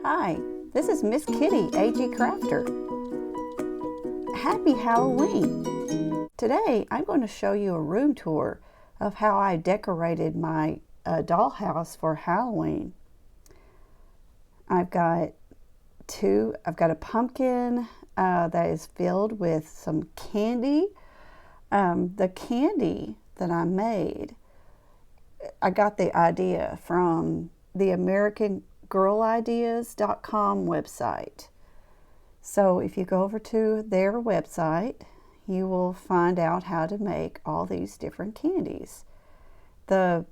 Hi, this is Miss Kitty, AG Crafter. Happy Halloween! Today I'm going to show you a room tour of how I decorated my dollhouse for Halloween. I've got a pumpkin that is filled with some candy. The candy that I made, I got the idea from the AmericanGirlIdeas.com website. So if you go over to their website, you will find out how to make all these different candies. The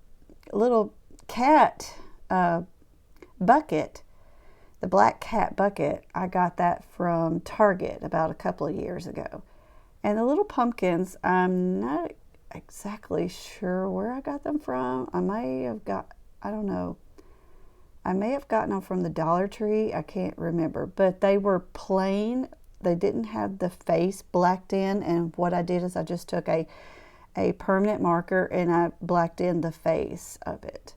little cat bucket, the black cat bucket, I got that from Target about a couple of years ago. And the little pumpkins, I'm not exactly sure where I got them from. I may have gotten them from the Dollar Tree. I can't remember. But they were plain. They didn't have the face blacked in. And what I did is I just took a permanent marker and I blacked in the face of it.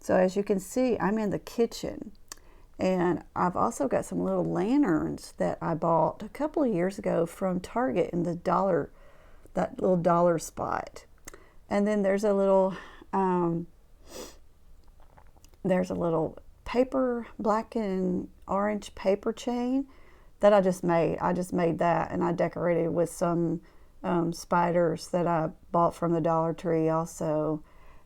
So as you can see, I'm in the kitchen. And I've also got some little lanterns that I bought a couple of years ago from Target in that little dollar spot. And then there's a little paper, black and orange paper chain that I just made. I just made that and I decorated with some spiders that I bought from the Dollar Tree also.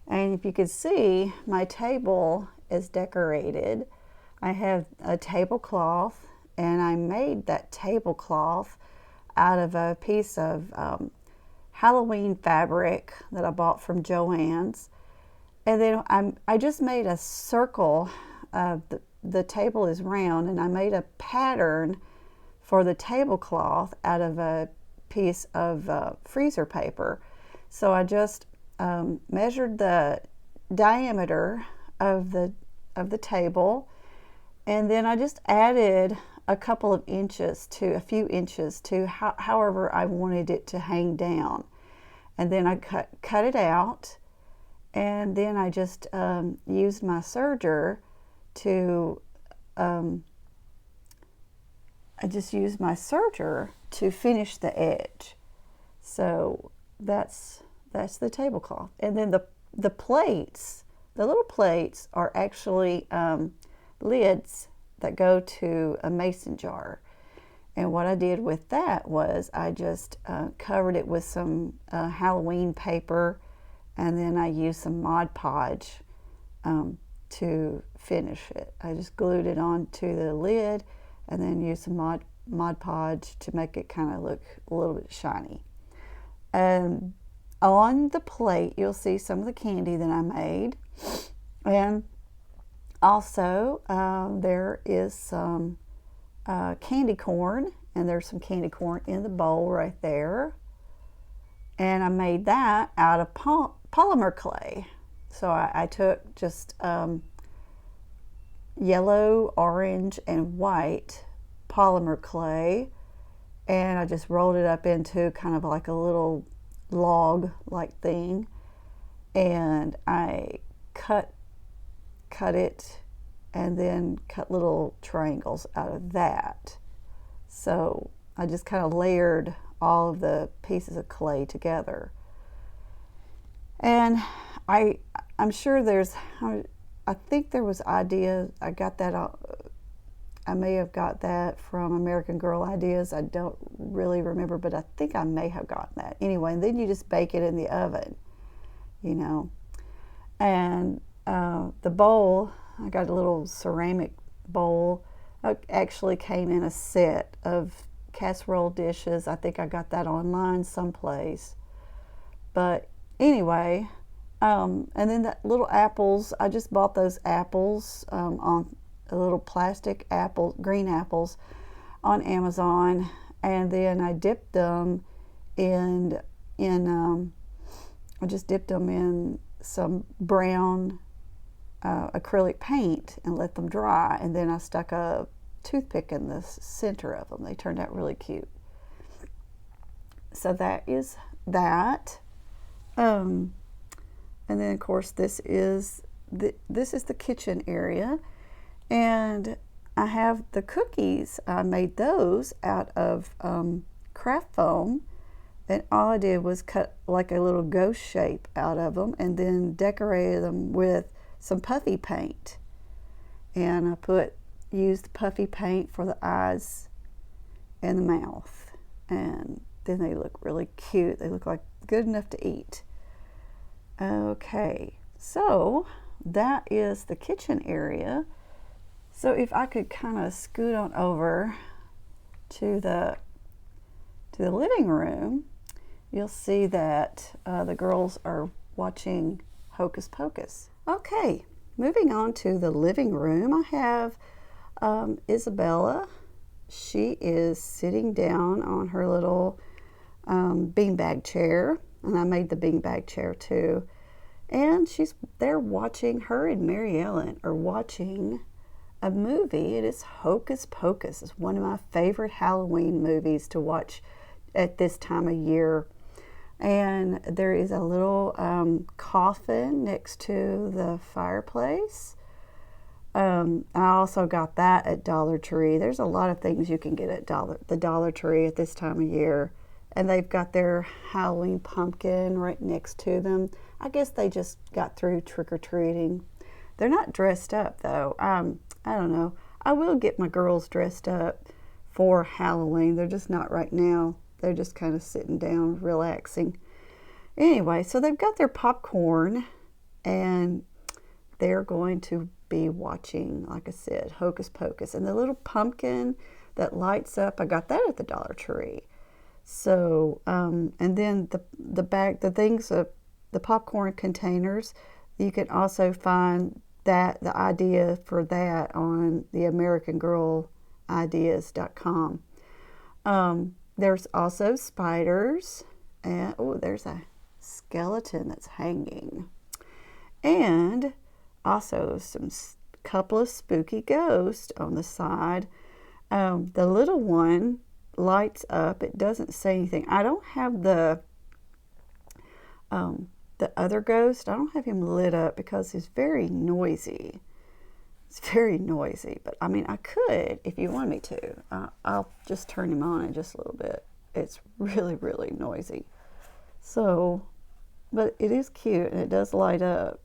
And if you can see, my table is decorated. I have a tablecloth, and I made that tablecloth out of a piece of Halloween fabric that I bought from Joann's. And then I just made a circle. The table is round, and I made a pattern for the tablecloth out of a piece of freezer paper. So I just measured the diameter of the table, and then I just added a few inches to however I wanted it to hang down. And then I cut it out, and then I just used my serger to finish the edge. So that's the tablecloth. And then the plates, the little plates are actually lids that go to a mason jar. And what I did with that was I just covered it with some Halloween paper, and then I used some Mod Podge to finish it. I just glued it onto the lid and then used some Mod Podge to make it kind of look a little bit shiny. And on the plate, you'll see some of the candy that I made. And also, there is some candy corn, and there's some candy corn in the bowl right there. And I made that out of polymer clay. So I took just yellow, orange, and white polymer clay, and I just rolled it up into kind of like a little log-like thing, and I cut it and then cut little triangles out of that. So I just kind of layered all of the pieces of clay together. And I'm sure I think there was ideas. I got that. I may have got that from American Girl Ideas. I don't really remember, but I think I may have gotten that. Anyway, and then you just bake it in the oven, And the bowl, I got a little ceramic bowl. It actually came in a set of casserole dishes. I think I got that online someplace. But anyway, and then the little apples, I just bought those apples on a little plastic green apples on Amazon, and then I dipped them in some brown acrylic paint and let them dry, and then I stuck a toothpick in the center of them. They turned out really cute. So that is that. And then of course this is the kitchen area, and I have the cookies. I made those out of craft foam, and all I did was cut like a little ghost shape out of them and then decorated them with some puffy paint. And I used puffy paint for the eyes and the mouth, and then they look really cute. They look like good enough to eat. Okay, so that is the kitchen area. So if I could kind of scoot on over to the living room, you'll see that the girls are watching Hocus Pocus. Okay, moving on to the living room, I have Isabella. She is sitting down on her little beanbag chair, and I made the beanbag chair too. And they're watching, her and Mary Ellen are watching a movie. It is Hocus Pocus. It's one of my favorite Halloween movies to watch at this time of year. And there is a little coffin next to the fireplace. I also got that at Dollar Tree. There's a lot of things you can get at the Dollar Tree at this time of year. And they've got their Halloween pumpkin right next to them. I guess they just got through trick-or-treating. They're not dressed up, though. I don't know. I will get my girls dressed up for Halloween. They're just not right now. They're just kind of sitting down, relaxing. Anyway, so they've got their popcorn, and they're going to be watching, like I said, Hocus Pocus. And the little pumpkin that lights up, I got that at the Dollar Tree. So, and then the popcorn containers, you can also find the idea for that on the AmericanGirlIdeas.com. There's also spiders, and there's a skeleton that's hanging, and also couple of spooky ghosts on the side. The little one lights up. It doesn't say anything. I don't have the other ghost. I don't have him lit up because he's very noisy. It's very noisy, but I mean, I could if you want me to. I'll just turn him on in just a little bit. It's really, really noisy. So, but it is cute and it does light up.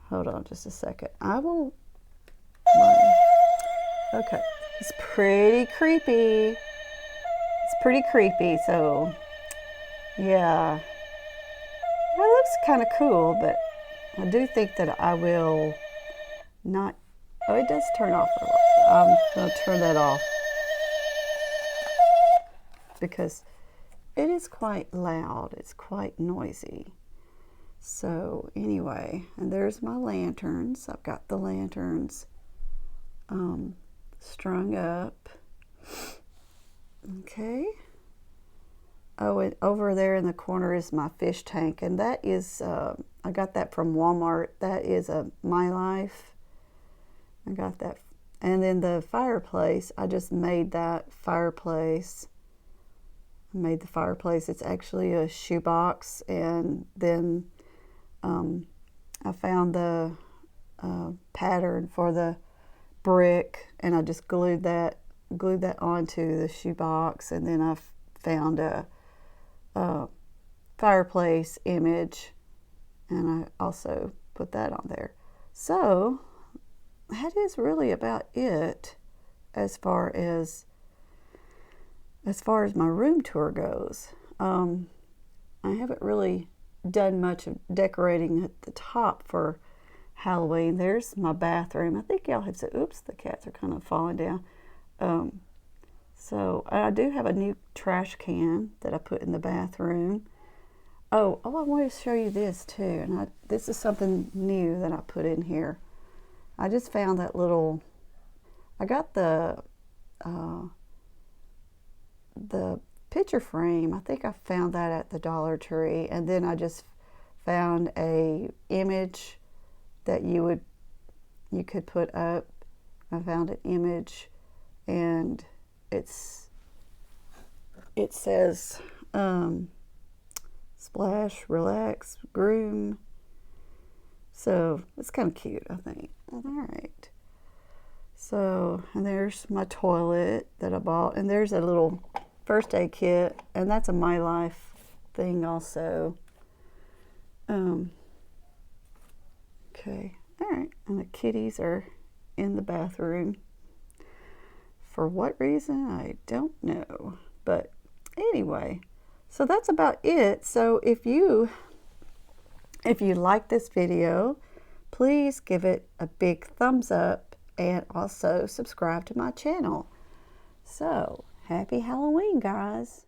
Hold on just a second. Okay. It's pretty creepy. It's pretty creepy, so yeah. It looks kind of cool, but I do think that I will not. Oh, it does turn off. I'm going to turn that off because it is quite loud. It's quite noisy. So anyway, and there's my lanterns. I've got the lanterns strung up. Okay. Oh, and over there in the corner is my fish tank, and that is, I got that from Walmart. That is a My Life. I got that. And then the fireplace, I just made that fireplace. I made the fireplace. It's actually a shoebox, and then I found the pattern for the brick, and I just glued that onto the shoebox, and then I found a fireplace image, and I also put that on there. So that is really about it as far as my room tour goes. I haven't really done much of decorating at the top for Halloween. There's my bathroom. I think y'all have said, oops, the cats are kind of falling down. So I do have a new trash can that I put in the bathroom. Oh, I wanted to show you this too. And this is something new that I put in here. I just found that little, I got the picture frame. I think I found that at the Dollar Tree. And then I just found a image that you could put up. I found an image, and it says splash, relax, groom. So it's kind of cute, I think. All right. So So, and there's my toilet that I bought, and there's a little first aid kit, and that's a My Life thing also. Okay, all right, and the kitties are in the bathroom. For what reason, I don't know. But anyway, so that's about it. So if you like this video, please give it a big thumbs up and also subscribe to my channel. So, happy Halloween, guys.